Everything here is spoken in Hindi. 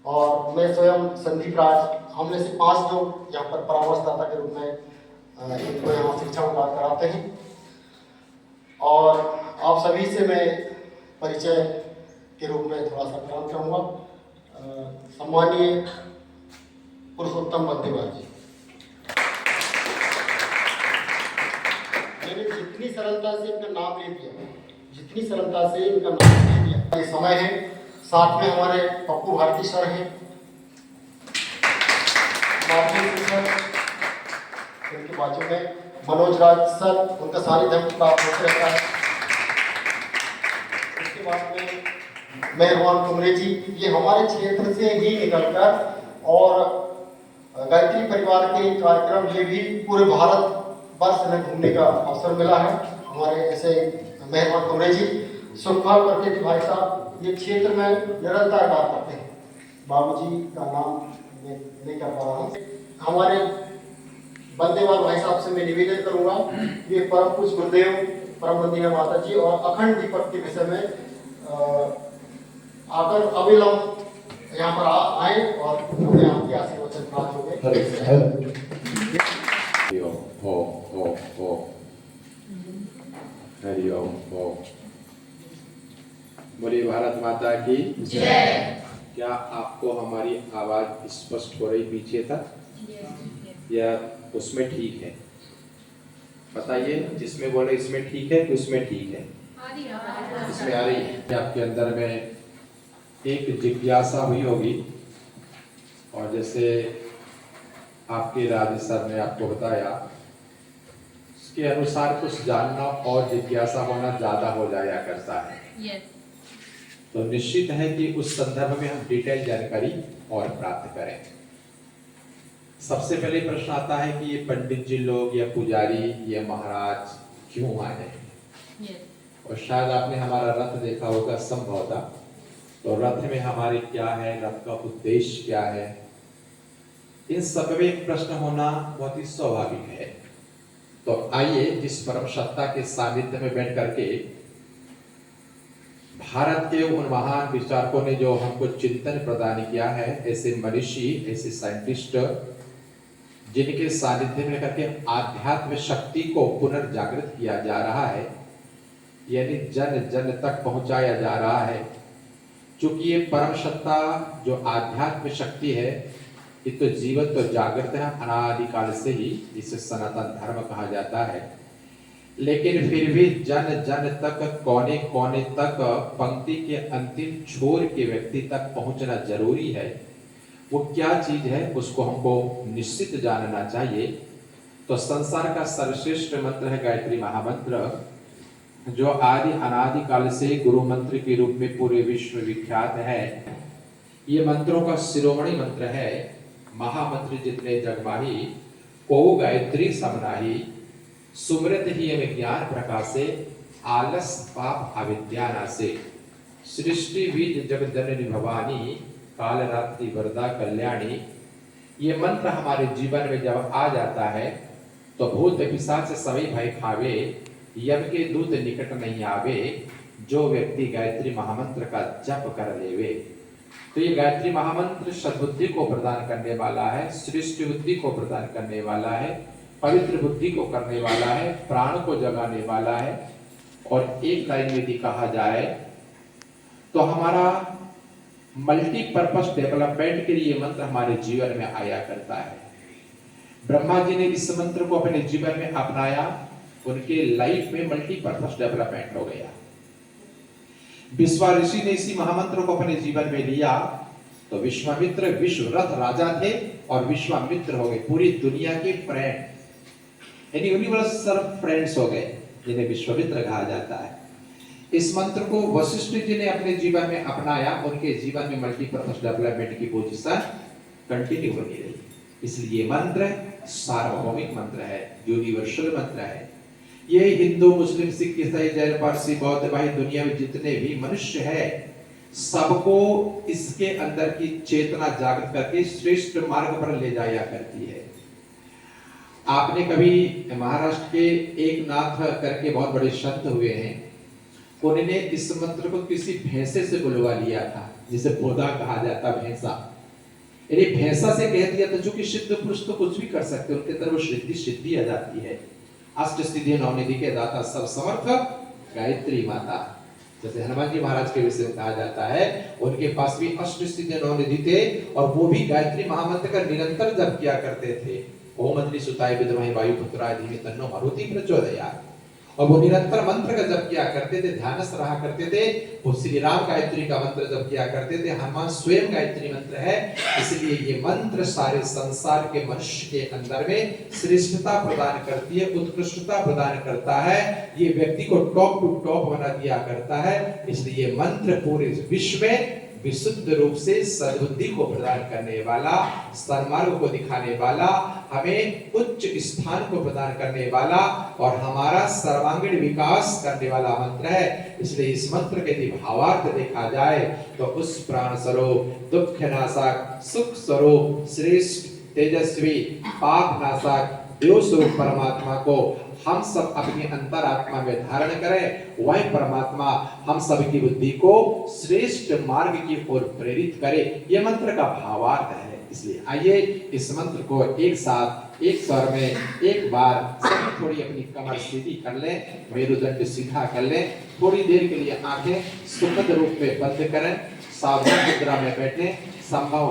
और मैं स्वयं संदीप राज, हम में से 5 लोग यहाँ पर परामर्शदाता के रूप में इनको यहाँ शिक्षा प्रदान कराते हैं। और आप सभी से मैं परिचय के रूप में थोड़ा सा प्रदान करूँगा। सम्मानीय पुरुषोत्तम बंदीवाल जी, मैंने जितनी सरलता से इनका नाम ले दिया, जितनी सरलता से इनका नाम ले दिया, ये समय है। साथ में हमारे पप्पू भारती सर हैं, इनके बाजू में मनोज राज सर, उनका सानिध्य प्राप्त होते रहता है। उसके बाद में मेहरबान कुमरे जी, ये हमारे क्षेत्र से ही निकलकर और गायत्री परिवार के कार्यक्रम, ये भी पूरे भारत वर्ष में घूमने का अवसर मिला है। हमारे ऐसे मेहरबान कुमरे जी, सुखपाल करके जी भाई साहब, ये क्षेत्र में निरंतर कार्य करते हैं। बाबूजी का नाम नहीं कर पा रहा हूँ। हमारे बंदेवाल भाई साहब से मैं निवेदन करूंगा, ये परम पूज्य गुरुदेव परम वंदनीय माता जी और अखंड दीपक के विषय में आकर अविलंब यहाँ पर आए और अपने आपके आशीर्वचन प्राप्त हो गए। हरि ओम। बोलिए भारत माता की जय। क्या आपको हमारी आवाज स्पष्ट हो रही पीछे तक, या उसमें ठीक है? बताइए, जिसमें बोले इसमें ठीक है कि उसमें ठीक है? इसमें आ रही है। आपके अंदर में एक जिज्ञासा हुई होगी, और जैसे आपके राज सर ने आपको बताया, उसके अनुसार कुछ जानना और जिज्ञासा होना ज्यादा हो जाया करता है। तो निश्चित है कि उस संदर्भ में हम डिटेल जानकारी और प्राप्त करें। सबसे पहले प्रश्न आता है कि ये पंडित जी लोग या पुजारी या महाराज क्यों आए हैं? और शायद आपने हमारा रथ देखा होगा संभवतः। तो रथ में हमारे क्या है, रथ का उद्देश्य क्या है, इन सब में एक प्रश्न होना बहुत ही स्वाभाविक है। तो आइए इस परम सत्ता के सानिध्य में बैठ करके भारत के उन महान विचारकों ने जो हमको चिंतन प्रदान किया है, ऐसे मनीषी, ऐसे साइंटिस्ट, जिनके सानिध्य में करके आध्यात्म शक्ति को पुनर्जागृत किया जा रहा है, यानी जन जन तक पहुंचाया जा रहा है। क्योंकि ये परम सत्ता जो आध्यात्म शक्ति है, ये तो जीवन तो जागृत है अनादिकाल से ही, इसे सनातन धर्म कहा जाता है। लेकिन फिर भी जन जन तक, कोने कोने तक, पंक्ति के अंतिम छोर के व्यक्ति तक पहुंचना जरूरी है। वो क्या चीज है उसको हमको निश्चित जानना चाहिए। तो संसार का सर्वश्रेष्ठ मंत्र है गायत्री महामंत्र, जो आदि अनादि काल से गुरु मंत्र के रूप में पूरे विश्व विख्यात है। ये मंत्रों का शिरोमणि मंत्र है। महामंत्र जितने जगमाही, को गायत्री समनाही, सुमृत ही ज्ञान प्रकाशे, आलस पाप अविद्या नासे, सृष्टि बीज जगदननी भवानी, काल रात्रि वरदा कल्याणी। ये मंत्र हमारे जीवन में जब आ जाता है तो भूत पिशाच सभी भय खावे, यम के दूत निकट नहीं आवे, जो व्यक्ति गायत्री महामंत्र का जप कर लेवे। तो ये गायत्री महामंत्र सद्बुद्धि को प्रदान करने वाला है, सृष्टि बुद्धि को प्रदान करने वाला है, पवित्र बुद्धि को करने वाला है, प्राण को जगाने वाला है। और एक लाइन में भी कहा जाए तो हमारा मल्टीपर्पस डेवलपमेंट के लिए मंत्र हमारे जीवन में आया करता है। ब्रह्मा जी ने इस मंत्र को अपने जीवन में अपनाया, उनके लाइफ में मल्टीपर्पस डेवलपमेंट हो गया। विश्वा ऋषि ने इसी महामंत्र को अपने जीवन में लिया, तो विश्वामित्र विश्वरथ राजा थे और विश्वामित्र हो गए पूरी दुनिया के फ्रेंड, यानी यूनिवर्सल फ्रेंड्स हो गए, जिन्हें विश्वामित्र कहा जाता है। इस मंत्र को वशिष्ठ जी ने अपने जीवन में अपनाया, उनके जीवन में मल्टीपर्पस डेवलपमेंट की पोजीशन कंटिन्यू बनी रही। इसलिए मंत्र सार्वभौमिक मंत्र है, यूनिवर्सल मंत्र है। ये हिंदू, मुस्लिम, सिख, ईसाई, जैन, पारसी, बौद्ध, भाई दुनिया में जितने भी मनुष्य है, सबको इसके अंदर की चेतना जागृत करके श्रेष्ठ मार्ग पर ले जाया करती है। आपने कभी महाराष्ट्र के एक नाथ करके बहुत बड़े संत हुए हैं, उन्होंने इस मंत्र को किसी भैंसे से बुलवा लिया था, जिसे बोधा कहा जाता, भैंसा। यदि भैंसा से कह दिया तो चूंकि सिद्ध पुरुष तो कुछ भी कर सकते हैं, उनके अंदर वो सिद्धि आ जाती है। अष्ट सिद्धि नवनिधि के दाता सब समर्थ गायत्री माता, जैसे हनुमान जी महाराज के विषय में कहा जाता है, उनके पास भी अष्ट सिद्धि नवनिधि थे और वो भी गायत्री महामंत्र का निरंतर जप किया करते थे। ओम अग्नि सुताय विद्महे वायुपुत्राय धीमहि तन्नो मारुति प्रचोदयात्। और वो निरंतर मंत्र का जप किया करते थे, ध्यानस्थ रहा करते थे। वो श्री राम गायत्री का मंत्र जप किया करते थे, हनुमान स्वयं गायत्री मंत्र है। इसलिए ये मंत्र सारे संसार के मनुष्य के अंदर में श्रेष्ठता प्रदान करती है, उत्कृष्टता प्रदान करता है। ये व्यक्ति को टॉप टू टॉप बना दिया करता है। इसलिए ये मंत्र पूरे विश्व में विशुद्ध रूप से सद्बुद्धि को प्रदान करने वाला, सन्मार्ग को दिखाने वाला, हमें उच्च स्थान को प्रदान करने वाला और हमारा सर्वांगीण विकास करने वाला मंत्र है। इसलिए इस मंत्र के यदि भावार्थ देखा जाए तो उस प्राण स्वरूप, दुख नाशक, सुख स्वरूप, श्रेष्ठ, तेजस्वी, पाप नाशक, देव स्वरूप परमात्मा को हम सब अपनी अंतरात्मा में धारण करें। वही परमात्मा हम सब की बुद्धि को श्रेष्ठ मार्ग की ओर प्रेरित करे। यह मंत्र का भावार्थ है। इसलिए आइए इस मंत्र को एक साथ एक स्वर में एक बार सभी थोड़ी अपनी कमर सीधी कर लें, मेरुदंड सीधा कर लें। थोड़ी देर के लिए आंखें सुखद रूप में बंद करें, सावधान मुद्रा में बैठें। संभव